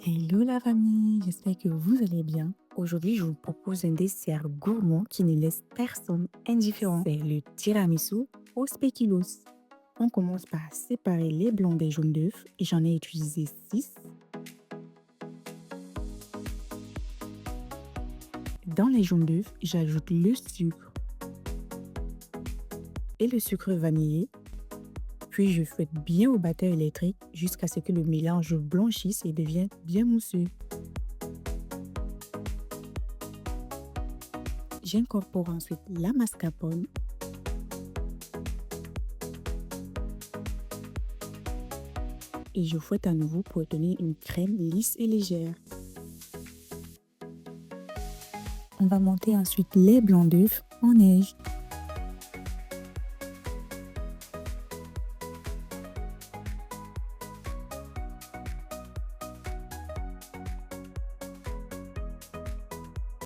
Hello la famille, j'espère que vous allez bien. Aujourd'hui, je vous propose un dessert gourmand qui ne laisse personne indifférent. C'est le tiramisu au spéculoos. On commence par séparer les blancs des jaunes d'œufs et j'en ai utilisé 6. Dans les jaunes d'œufs, j'ajoute le sucre et le sucre vanillé. Puis je fouette bien au batteur électrique jusqu'à ce que le mélange blanchisse et devienne bien mousseux. J'incorpore ensuite la mascarpone et je fouette à nouveau pour obtenir une crème lisse et légère. On va monter ensuite les blancs d'œufs en neige.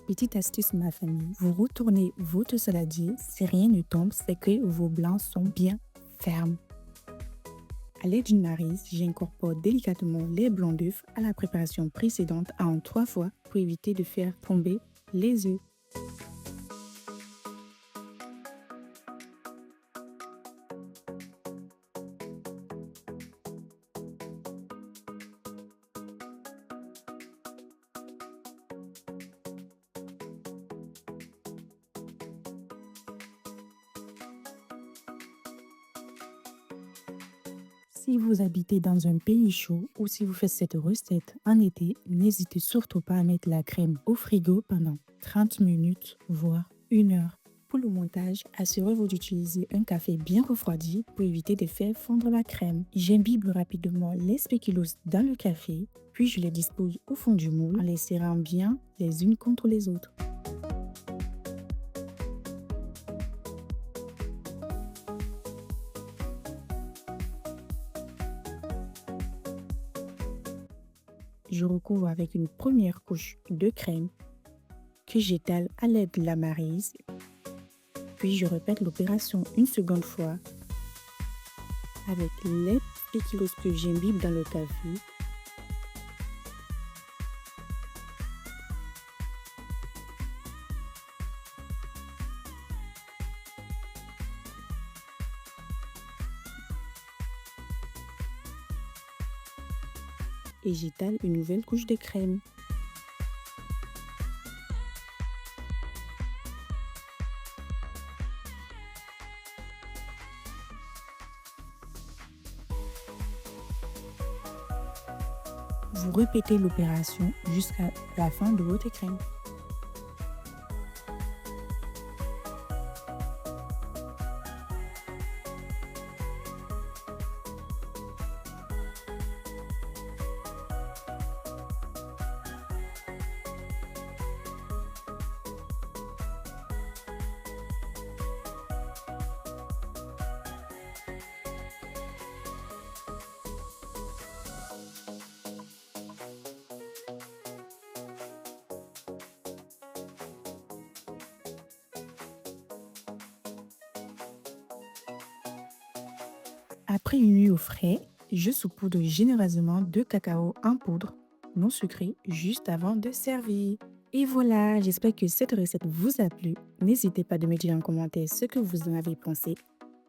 Petite astuce ma famille, vous retournez votre saladier, si rien ne tombe, c'est que vos blancs sont bien fermes. À l'aide d'une maryse, j'incorpore délicatement les blancs d'œufs à la préparation précédente en 3 fois pour éviter de faire tomber les œufs. Si vous habitez dans un pays chaud ou si vous faites cette recette en été, n'hésitez surtout pas à mettre la crème au frigo pendant 30 minutes, voire 1 heure. Pour le montage, assurez-vous d'utiliser un café bien refroidi pour éviter de faire fondre la crème. J'imbibe rapidement les spéculoos dans le café, puis je les dispose au fond du moule en les serrant bien les unes contre les autres. Je recouvre avec une première couche de crème que j'étale à l'aide de la maryse. Puis je répète l'opération une seconde fois avec les spéculoos que j'imbibe dans le café. Et j'étale une nouvelle couche de crème. Vous répétez l'opération jusqu'à la fin de votre crème. Après une nuit au frais, je saupoudre généreusement de cacao en poudre non sucré juste avant de servir. Et voilà, j'espère que cette recette vous a plu. N'hésitez pas de me dire en commentaire ce que vous en avez pensé.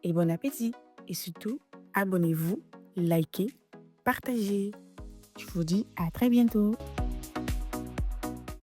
Et bon appétit! Et surtout, abonnez-vous, likez, partagez. Je vous dis à très bientôt.